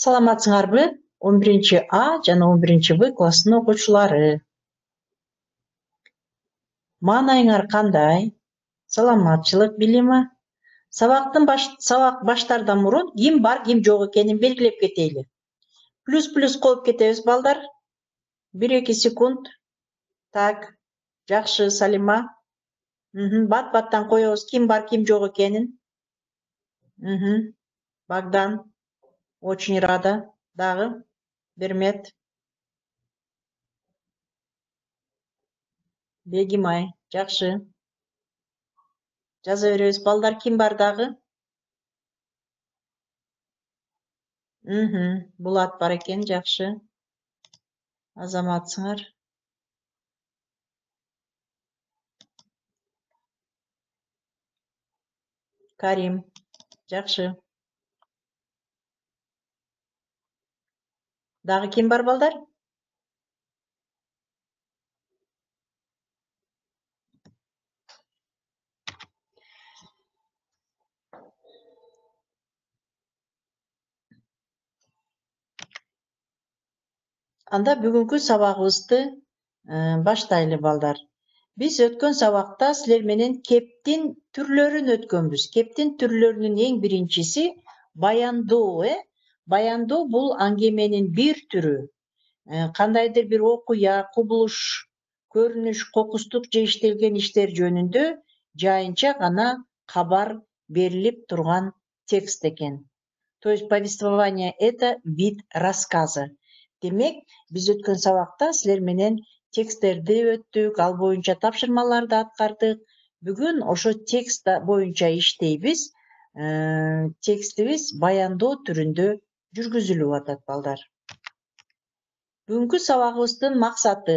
Саламатсыңарбы? 11 А жана 11 Б классынын окуучулары. Маанайыңар кандай? Саламатчылык билими? Сабак баштардан мурун ким бар, ким жок экенин белгилеп кетели. Плюс коюп кетебиз балдар. 1-2 секунд. Так, жакшы, Салима. Бат-баттан коебуз ким бар, ким жок экенин. Богдан. Очень рада. Дагы. Бермет. Бегимай. Жакшы. Жаза беребиз балдар, ким бар дагы? Булат бар экен, жакшы. Азаматсыңар. Карим. Жакшы. Дагы ким бар балдар? Анда бүгүнкү сабагыбызды баштайлы балдар. Биз өткөн сабакта силер менен кептин түрлөрүн өткөнбүз. Кептин түрлөрүнүн эң биринчиси баяндоо. Баяндоо бул аңгеменин бир түрү. Кандайдыр бир окуя, кубулуш, көрүнүш, кокустук же иштелген иштер жөнүндө жайынча гана кабар берилип турган текст экен. То есть повествование — это вид рассказа. Демек, биз өткөн сабакта силер менен тексттерди өттүк, ал боюнча тапшырмаларды аткардык. Бүгүн ошо текст боюнча иштейбиз. Текстибиз баяндоо түрүндө жүргүзүлүп атат балдар. Бүгүнкү сабагыбыздын максаты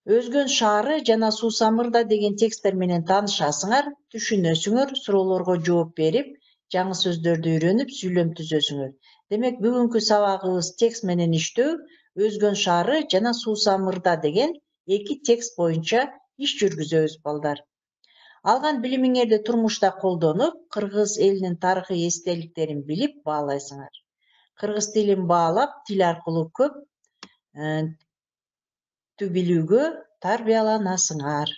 Өзгөн шаары жана Суусамырда деген тексттер менен таанышасыңар, түшүнөсүңөр, суроолорго жооп берип, жаңы сөздөрдү үйрөнүп, сүйлөм түзөсүңөр. Демек, бүгүнкү сабагыбыз текст менен иштөө, Өзгөн шаары жана Суусамырда деген эки текст боюнча иш жүргүзөбүз балдар. Алган билимиңерди турмушта колдонуп, кыргыз элинин тарыхый эстеликтерин билип баалайсыңар. Кыргыз тилин баалап, тил аркылуу көп билүүгө тарбияланасыңар.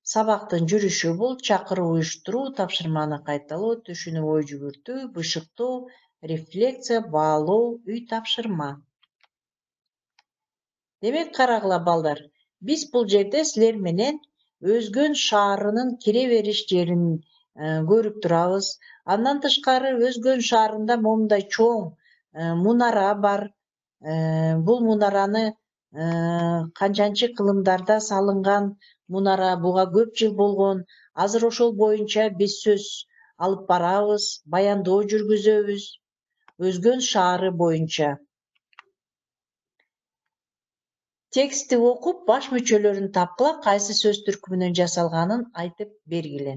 Сабактын жүрүшү бул чакыруу уюштуруу, тапшырманы кайталоо, түшүнүп ой жүгүртүү, бышыктоо, рефлексия, баалоо, үй тапшырма. Демек, карагыла балдар, биз бул жерде силер менен Өзгөн шаарынын кире бериш жерин көрүп турабыз. Андан тышкары Өзгөн шаарында момундай чоң мунара бар. Бул мунараны канчанчы кылымдарда салынган мунара, буга көп жыл болгон. Азыр ошол боюнча биз сөз алып барабыз, баяндоо жүргүзөбүз. Өзгөн шаары боюнча. Текстти окуп, баш мүчөлөрүн тапкыла, кайсы сөз түркүмүнөн жасалганын айтып бергиле.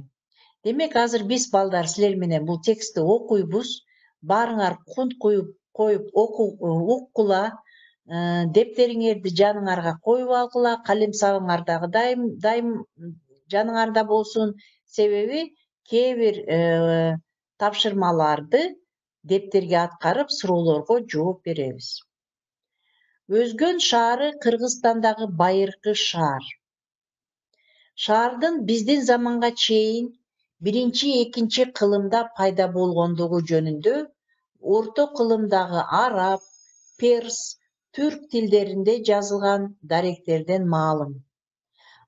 Демек, азыр биз балдар силер менен бул текстти окуйбуз. Баарыңар кунт коюп уккула, дептериңерди жаныңарга коюп алгыла, калем сабыңар дагы дайым жаныңарда болсун. Себеби кээ бир тапшырмаларды дептерге аткарып, суроолорго жооп беребиз. Өзгөн шаары Кыргызстандагы байыркы шаар. Шаардын биздин заманга чейин 1-2 кылымда пайда болгондугу жөнүндө орто кылымдагы араб, перс, түрк тилдеринде жазылган даректерден маалым.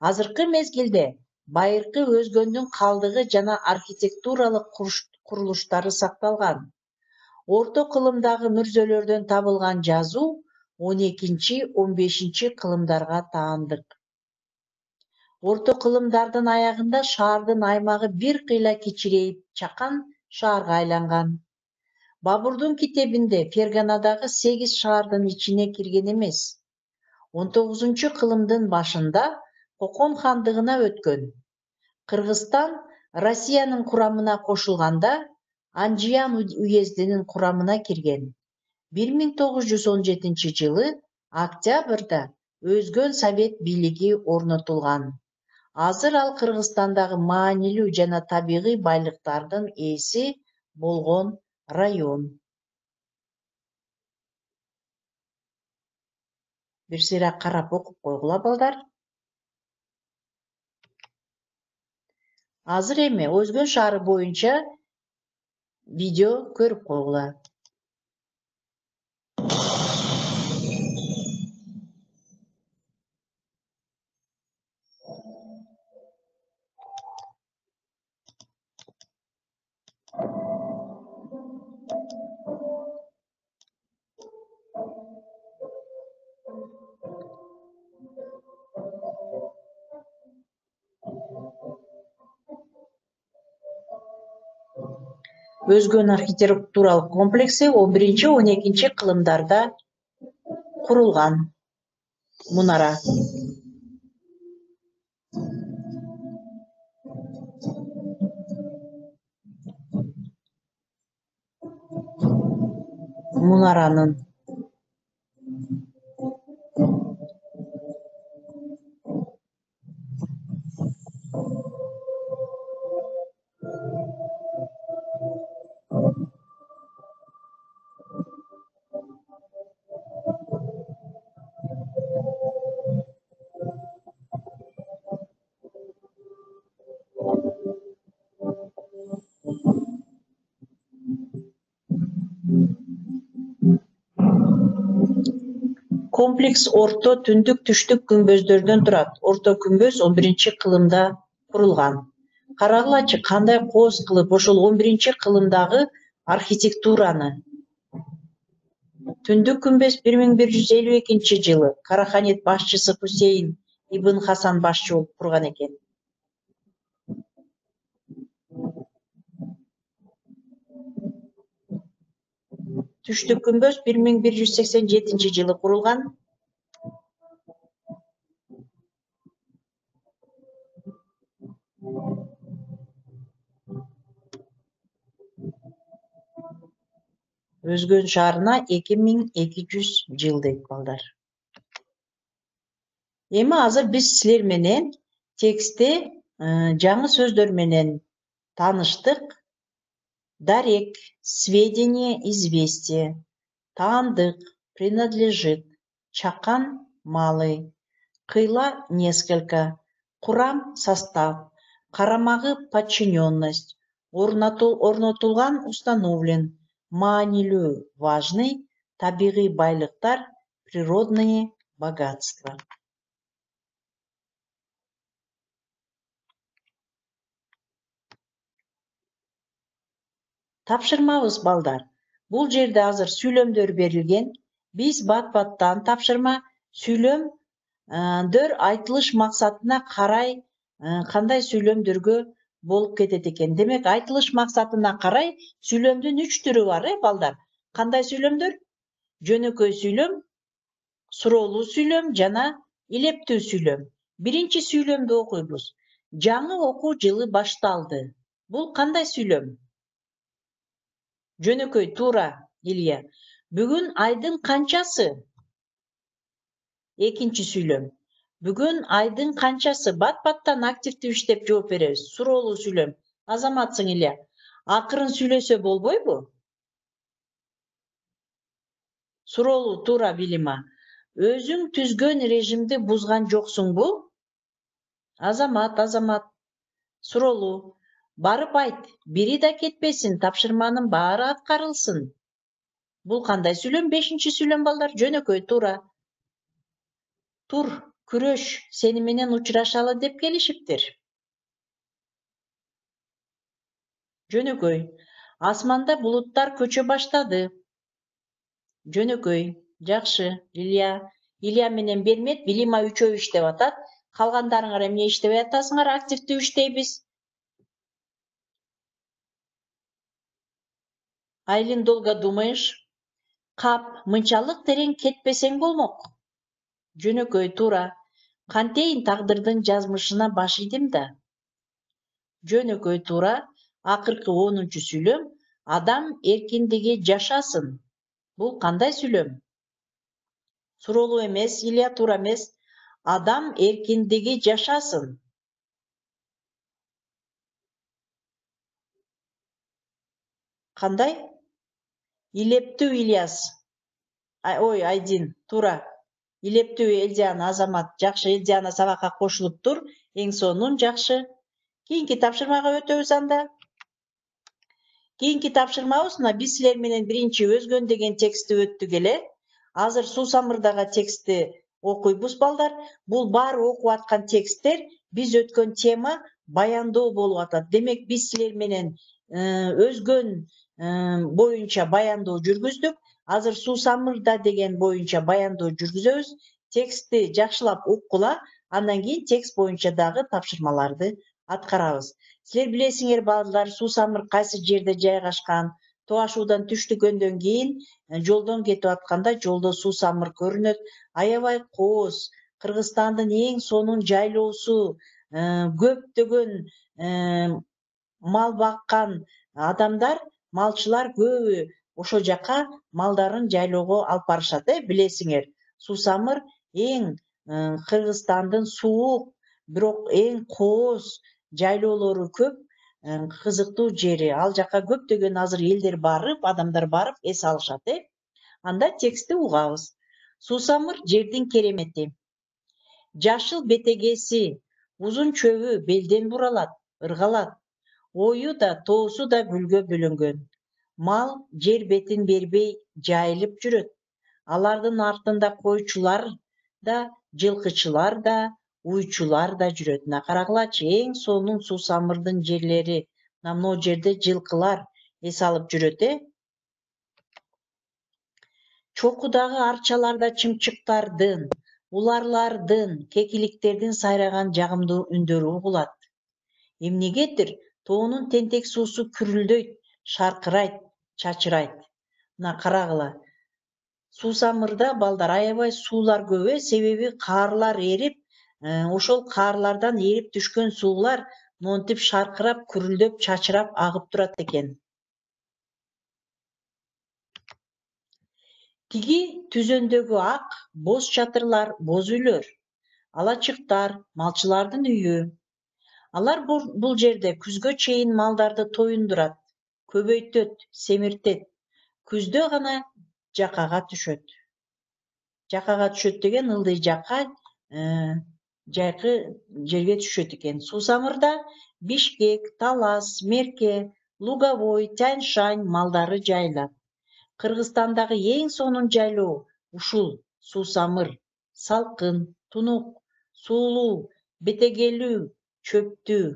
Азыркы мезгилде байыркы Өзгөндүн калдыгы жана архитектуралык курулуштары сакталган. Орто кылымдагы мүрзөлөрдөн табылган жазуу 12-15 кылымдарга таандык. Орто кылымдардын аягында шаардын аймагы бир кыйла кичирейип, чакан шаарга айланган. Бабурдун китебинде Ферганадагы 8 шаардын ичине кирген эмес. 19 кылымдын башында Кокон хандыгына өткөн. Кыргызстан Россиянын курамына кошулганда Анжиян уездинин курамына кирген. 1917 жылы октябрда Өзгөн совет бийлиги орнотулган. Азыр ал Кыргызстандагы маанилүү жана табигый байлыктардын ээси болгон район. Бир сыйра карап окуп койгула балдар. Азыр эми Өзгөн шаары боюнча видео көрүп койгула. Өзгөн архитектуралык комплекси 11-12 кылымдарда курулган мунара. Мунаранын комплекс орто түндүк түштүк күмбөздөрдөн турат. Орто күмбөз 11-кылымда курулган. Карагылачы кандай кооз кылып ошол 11-кылымдагы архитектураны. Түндүк күмбөз 1152-жылы Караханет башчысы Хусейин ибн Хасан башчы болуп курган экен. Түштүк күмбөз 1187-жылы курулган. Өзгөн шаарына 2200 жыл дейт балдар. Эми азыр биз силер менен текстте жаңы сөздөр менен таныштык. Дарек, сведения, известие, таандык, принадлежит, чакан, малый, кыйла, несколько, курам, состав, карамагы, подчиненность, орнотулган, установлен, маанилүү, важный, табигый байлыктар, природные богатства. Тапшырмабыз балдар. Бул жерде азыр сүйлөмдөр берилген. Биз бат-баттан тапшырма сүйлөмдөр айтылыш максатына карай кандай сүйлөмдөргө болуп кетет экен. Демек, айтылыш максатына карай сүйлөмдүн 3 түрү бар, балдар. Кандай сүйлөмдөр? Жөнөкөй сүйлөм, суроолуу сүйлөм жана илептүү сүйлөм. Биринчи сүйлөмдү окуйбуз. Жаңы окуу жылы башталды. Бул кандай сүйлөм? Жөнөкөй, туура, Илья. Бүгүн айдын канчасы? Экинчи сүйлөм. Бүгүн айдын канчасы? Бат-баттан активдүү иштеп жооп беребиз. Суроолуу сүйлөм. Азаматсың, Илья. Акырын сүйлөсө болбойбу? Суроолуу, туура, Билима. Өзүң түзгөн режимди бузган жоксуңбу? Азамат. Суроолуу. Барып айт, бири да кетпесин, тапшырманын баары аткарылсын. Бул кандай сүйлөм? Бешинчи сүйлөм балдар. Жөнөкөй, туура. Тур, күрөш, сени менен учурашалы деп келишиптир. Жөнөкөй. Асманда булуттар көчө баштады. Жөнөкөй. Жакшы, Илья. Илья менен Бермет, Билима үчөө иштеп атат. Калгандарыңар эмне иштебей атасыңар? Активдүү иштейбиз. Айлин, долго думаешь? Кап, мынчалык терең кетпесең болмок. Жөнөкөй, туура. Кантейин тагдырдын жазмышына баш ийдим да. Жөнөкөй, туура. Акыркы 10-чу сүйлөм. Адам эркиндиги жашасын. Бул кандай сүйлөм? Суроолуу эмес, Илья, туура эмес. Адам эркиндиги жашасын. Кандай? Илептүү Ильяс. Ой, Айдин, туура. Илептүү Элдиана Азамат. Жакшы, Элдиана сабакка кошулуп тур. Эң сонун жакшы. Кийинки тапшырмага өтөбүз анда. Кийинки тапшырмабыз мына биз силер менен биринчи өзгөн деген текстти өттүк эле. Азыр Суусамырдагы текстти окуйбуз балдар. Бул баары окуп аткан тексттер биз өткөн тема баяндоо болуп атат. Демек биз силер менен өзгөн боюнча баяндоо жүргүздүк. Азыр Суусамырда деген боюнча баяндоо жүргүзөбүз. Текстти жакшылап уккула, андан кийин текст боюнча дагы тапшырмаларды аткарабыз. Силер билесиңер балдар, Суусамыр кайсы жерде жайгашкан? Тоо Ашуудан түштүккөндөн кийин жолдон кетип атканда жолдо Суусамыр көрүнөт. Аябай кооз, Кыргызстандын эң сонун жайлоосу, көптөгөн мал баккан адамдар, малчылар көбү ошол жака малдарын жайлоого алып барышат, билесиңер. Суусамыр эң Кыргызстандын суук, бирок эң кооз жайлоолору көп, кызыктуу жери. Ал жака көптөгөн азыр элдер барып, адамдар барып эс алышат, Анда текстти угабыз. Суусамыр жердин керемети. Жашыл бетегеси, узун чөбү белден буралат, ыргалат. Ою да, тоосу да гүлгө бөлөнгөн. Мал жер бетин бербей жайылып жүрөт. Алардын артында койчулар да, жылкычылар да, уйчулар да жүрөт. Мына карагылачы, эң сонун Суусамырдын жерлери. Мына могу жерде жылкылар эс алып жүрөт, Чокудагы арчаларда чымчыктардын, уларлардын, кекиликтердин сайраган жагымдуу үндөрү угулат. Эмнегедир тоонун тентек суусу күрүлдөйт, шаркырайт, чачырайт. Мына карагыла. Суусамырда балдар аябай суулар көп, себеби каарлар эрип, ошол каарлардан эрип түшкөн суулар монтип шаркырап, күрүлдөп, чачырап агып турат экен. Тиги түзөндөгү ак, боз чатырлар, боз үйлөр, алачыктар, малчылардын үйү. Алар бул жерде күзгө чейин малдарды тоюндурат, көбөйтөт, семиртет. Күздө гана жакага түшөт. Жакага түшөт деген ылдый жакка, жайкы жерге түшөт экен. Суусамырда Бишкек, Талас, Мерке, Луговой, Тянь-Шань малдары жайылат. Кыргызстандагы эң сонун жайлоо ушул Суусамыр. Салкын, тунук, суулуу, бетегелүү, чөптүү.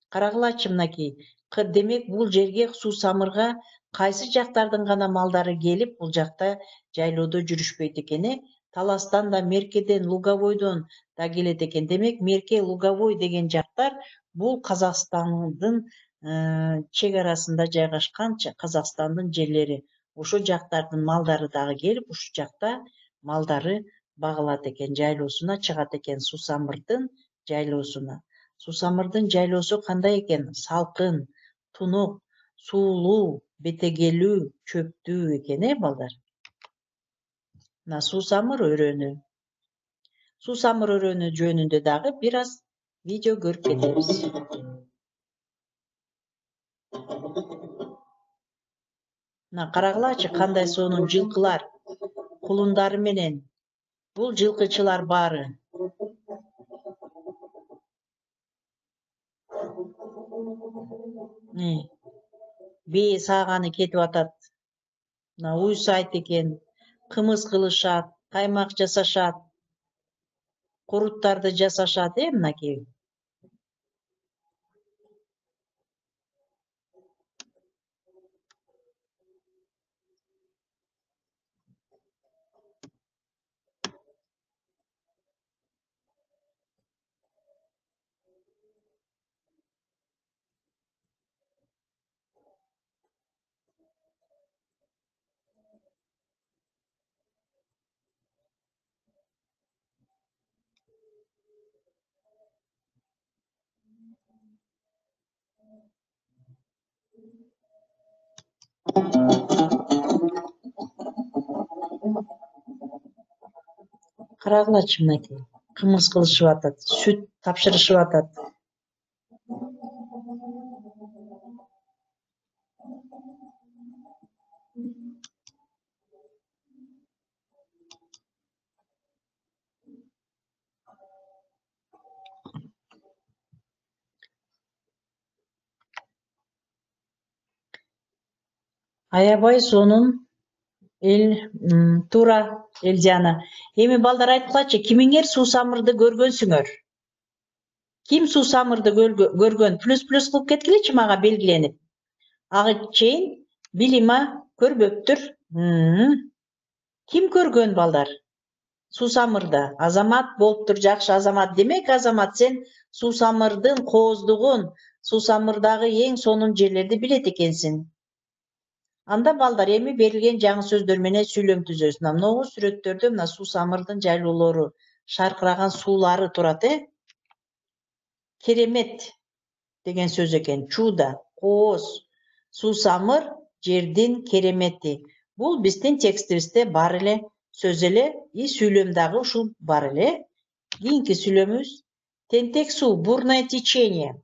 Карагылачы мынакей. Демек бул жерге Суусамырга кайсы жактардын гана малдары келип, бул жакта жайлоодо жүрүшпөйт экен, Таластан да, Меркеден, Луговойдон да келет экен. Демек Мерке, Луговой деген жактар бул Казакстандын чек арасында жайгашкан Казакстандын жерлери. Ошол жактардын малдары дагы келип, ушул жакта малдары багылат экен, жайлоосуна чыгат экен, Суусамырдын жайлоосуна. Суусамырдын жайлоосу кандай экен? Салкын, тунук, суулуу, бетегелүү, чөптүү экен, балдар. Мына Суусамыр өрөөнү. Суусамыр өрөөнү жөнүндө дагы бир аз видео көрүп кетебиз. Мына карагылачы, кандай сонун жылкылар, кулундары менен. Бул жылкычылар баары. Бээ сааганы кетип атат. Мына уйсайт экен, кымыз кылышат, каймак жасашат, куруттарды жасашат, мынакей. Карагылачы мынакей. Кымыз кылышып атат, сүт тапшырышып атат. Аябай сонун туура Элжана. Эми балдар айткылачы, кимиңер суусамырды көргөнсүңөр? Ким суусамырды көргөн? Плюс кылып кеткилечи мага белгиленип. Ага чейин билима көрбөптүр. Ким көргөн балдар? Суусамырды. Азамат болуптур, жакшы Азамат. Демек Азамат, сен суусамырдын кооздугун, суусамырдагы эң сонун жерлерди билет экенсиң. Анда балдар эми берилген жаңы сөздөр менен сүйлөм түзөсүң. Могу сүрөттөрдө мына суусамырдын жайлоолору, шаркыраган суулары турат, Керемет деген сөз экен. Чуда, кооз, суусамыр жердин керемети. Бул биздин текстибизде бар эле сөз эле, сүйлөм дагы ушул бар эле. Кийинки сүйлөмүбүз тентек суу, бурное течение.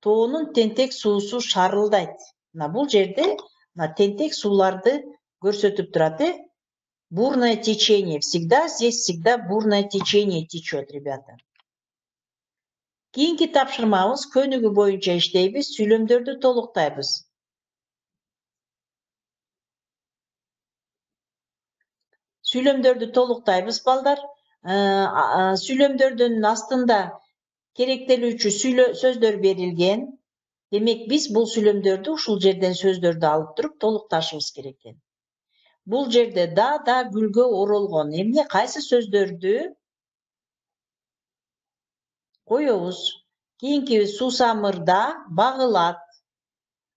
Тоонун тентек суусу шарылдайт. Мына бул жерде тентек сууларды көрсөтүп турат, бурное течение. Всегда здесь всегда бурное течение течет, ребята. Кийинки тапшырмабыз көнүгүү боюнча иштейбиз, сүйлөмдөрдү толуктайбыз. Сүйлөмдөрдү толуктайбыз балдар. Сүйлөмдөрдүн астында керектелүүчү сөздөр берилген. Демек биз бул сүйлөмдөрдү ушул жерден сөздөрдү алып туруп толукташыбыз керек экен. Бул жерде да гүлгө оролгон. Эмне кайсы сөздөрдү коебуз? Кийинки суусамырда багылат.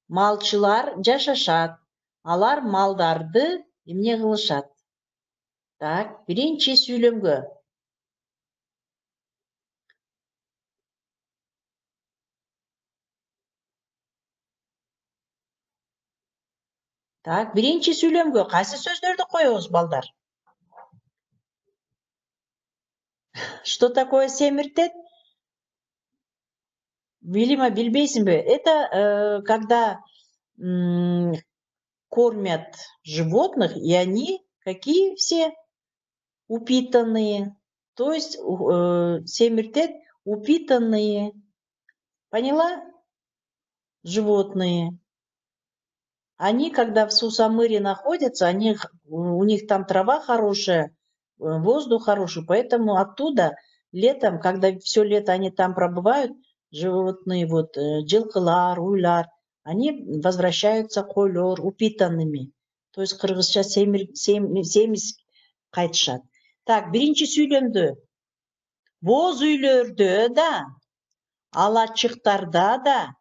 Малчылар жашашат. Алар малдарды эмне кылышат? Так, биринчи сүйлөмгө. Так, биринчи сүйлөмгө кайсы сөздөрдү коебуз балдар? Что такое семиртет? Билима, билбейсиңби? Это когда кормят животных, и они какие все? Упитанные. То есть семиртет упитанные. Поняла? Животные. Они, когда в Сусамыре находятся, у них там трава хорошая, воздух хороший, поэтому оттуда летом, когда все лето они там пробывают, животные, жылкылар, уйлар, они возвращаются койлор, упитанными. То есть кыргызча семиз кайтышат. Так, биринчи сүйлөмдү. Боз үйлөрдө да, алачыктарда да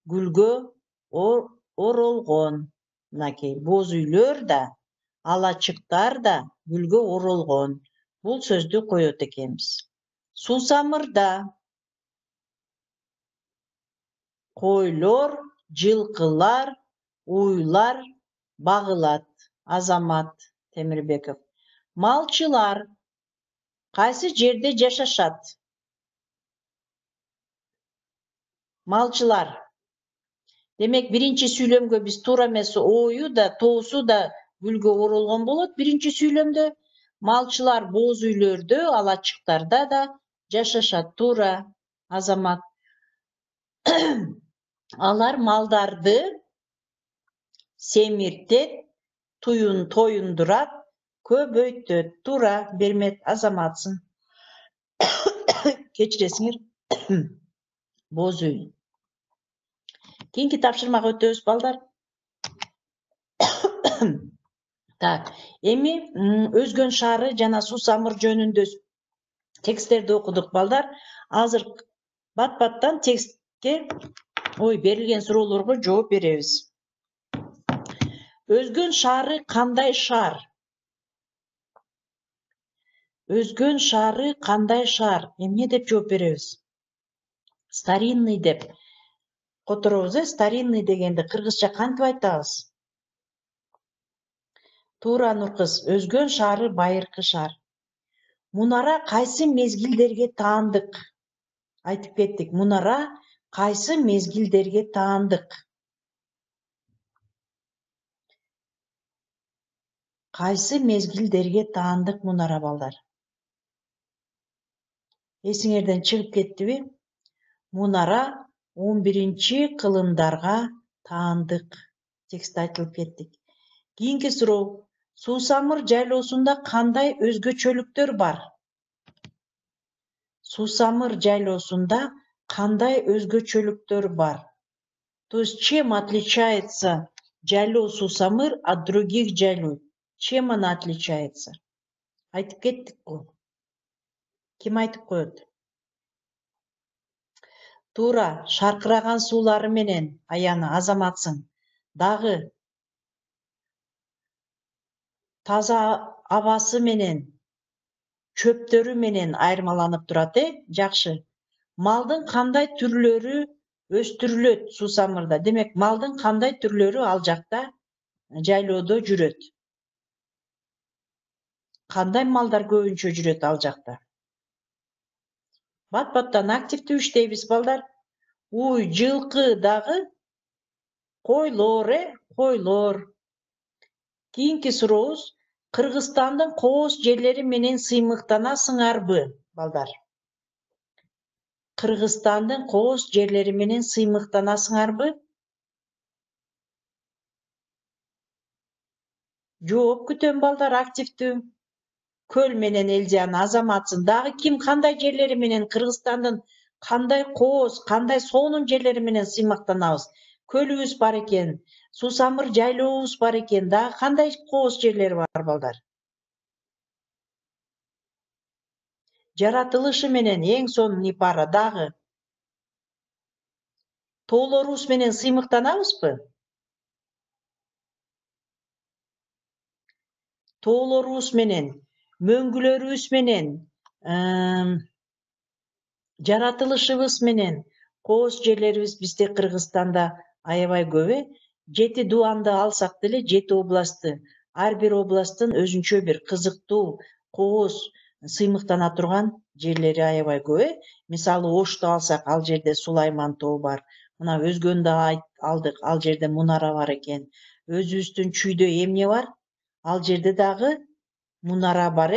гүлгө оролгон. Мынакей, боз үйлөр да, алачыктар да гүлгө оролгон. Бул сөздү коет экенбиз. Суусамырда койлор, жылкылар, уйлар багылат. Азамат Темирбеков. Малчылар кайсы жерде жашашат? Малчылар. Демек биринчи сүйлөмгө биз туура эмес ою да, тоосу да гүлгө оролгон болот. Биринчи сүйлөмдө малчылар боз үйлөрдө, алачыктарда да жашашат. Туура, Азамат. Алар малдарды семиртет, тоюндурат, көбөйтөт. Туура, Бермет, Азаматсың. Кечиресиңер. Боз үй. Кийинки тапшырмага өтөбүз балдар. Так, эми Өзгөн шаары жана Суусамыр жөнүндө тексттерди окудук балдар. Азыр бат-баттан текстке берилген суроолорго жооп беребиз. Өзгөн шаары кандай шаар? Өзгөн шаары кандай шаар? Эмне деп жооп беребиз? Старинный деп которобуз, старинный дегенди кыргызча кантип айтабыз? Туура, Нуркыз, Өзгөн шаары байыркы шаар. Мунара кайсы мезгилдерге таандык? Айтып кеттик. Мунара кайсы мезгилдерге таандык? Кайсы мезгилдерге таандык мунара балдар? Эсиңерден чыгып кеттиби? Мунара 11-кылымдарга таандык. Текстте айтылып кеттик. Кийинки суроо. Суусамыр жайлоосунда кандай өзгөчөлүктөр бар? Суусамыр жайлоосунда кандай өзгөчөлүктөр бар? То есть чем отличается жайлоо Суусамыр от других жайлоо? Чем она отличается? Айтып кеттик го. Ким айтып коет? Туура, шаркыраган суулары менен Аяна Азаматсың. Дагы таза абасы менен, чөптөрү менен айырмаланып турат, жакшы. Малдын кандай түрлөрү өстүрүлөт Суусамырда? Демек, малдын кандай түрлөрү ал жакта жайлоодо жүрөт? Кандай малдар көбүнчө жүрөт ал жакта? Бат-баттан активдүү иштейбиз балдар. Уй, жылкы дагы койлор, койлор. Кийинки сурообуз. Кыргызстандын кооз жерлери менен сыймыктанасыңарбы, балдар? Кыргызстандын кооз жерлери менен сыймыктанасыңарбы? Жооп күтөм балдар, активдүү. Көл менен Элдиана Азаматсың. Дагы ким кандай жерлери менен Кыргызстандын кандай кооз, кандай сонун жерлери менен сыймыктанабыз? Көлүбүз бар экен, Суусамыр жайлообуз бар экен. Дагы кандай кооз жерлери бар балдар? Жаратылышы менен эң сонун ипара дагы. Тоолорубуз менен сыймыктанабызбы? Тоолорубуз менен, мөңгүлөрүбүз менен, жаратылышыбыз менен кооз жерлерибиз бизде Кыргызстанда аябай көп. 7 дубанды алсак деле 7 областты, ар бир областтын өзүнчө бир кызыктуу кооз сыймыктана турган жерлери аябай көп. Мисалы Ошто алсак, ал жерде Сулайман тоо бар. Мына өзгөнү да алдык, ал жерде Мунара бар экен. Өзүбүздүн Чүйдө эмне бар? Ал жерде дагы Мунара бар.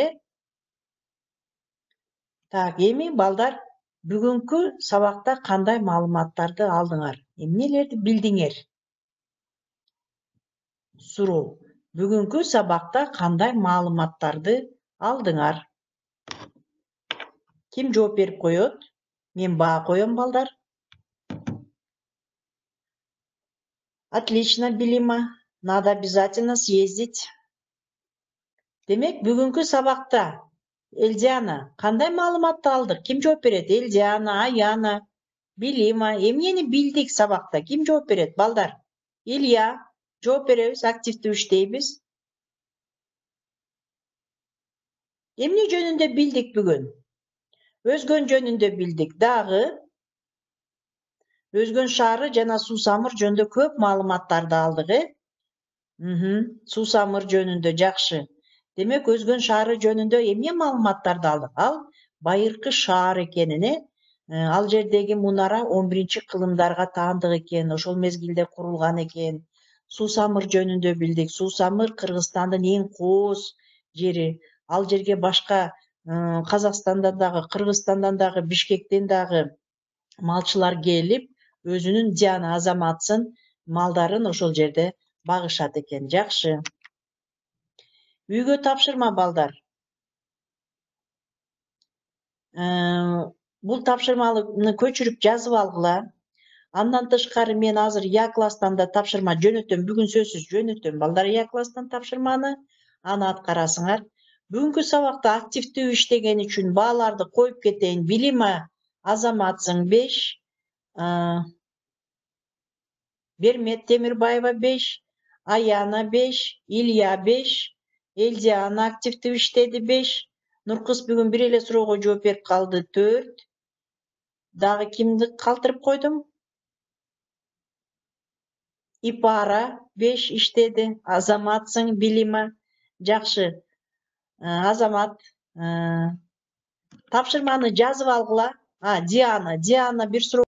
Так, эми балдар, бүгүнкү сабакта кандай маалыматтарды алдыңар? Эмнелерди билдиңер? Суроо. Бүгүнкү сабакта кандай маалыматтарды алдыңар? Ким жооп берип коет? Мен баа коем балдар. Отлично, Билима. Надо обязательно съездить. Демек, бүгүнкү сабакта Элдиана кандай маалыматты алдык? Ким жооп берет? Элдиана, Аяна, Билима. Эмнени билдик сабакта? Ким жооп берет, балдар? Илья, жооп беребиз, активдүү иштейбиз. Эмне жөнүндө билдик бүгүн? Өзгөн жөнүндө билдик. Дагы Өзгөн шаары жана Суусамыр жөнүндө көп маалыматтарды алдык, Суусамыр жөнүндө жакшы. Демек, Өзгөн шаары жөнүндө эмне маалыматтарды алдык? Ал байыркы шаар экенин, ал жердеги мунара 11-кылымдарга таандык экен, ошол мезгилде курулган экен. Суусамыр жөнүндө билдик. Суусамыр Кыргызстандын эң кооз жери. Ал жерге башка Казакстандан дагы, Кыргызстандан дагы, Бишкектен дагы малчылар келип, өзүнүн Диана Азаматсын малдарын ошол жерде багышат экен. Жакшы. Үйгө тапшырма, балдар. Бул тапшырманы көчүрүп жазып алгыла. Андан тышкары мен азыр Я класстан да тапшырма жөнөтөм. Бүгүн сөзсүз жөнөтөм, балдар, Я класстан тапшырманы. Аны аткарасыңар. Бүгүнкү сабакта активдүү иштеген үчүн бааларды коюп кетейин. Билима Азаматсың 5, Бермет Темирбаева 5, Аяна 5, Илья 5, Элдиана активдүү иштеди 5, Нуркыз бүгүн бир эле суроого жооп берип калды 4. Дагы кимди калтырып койдум? Ипара 5 иштеди. Азаматсың, Билима. Жакшы. Азамат, тапшырманы жазып алгыла. Диана бир суроо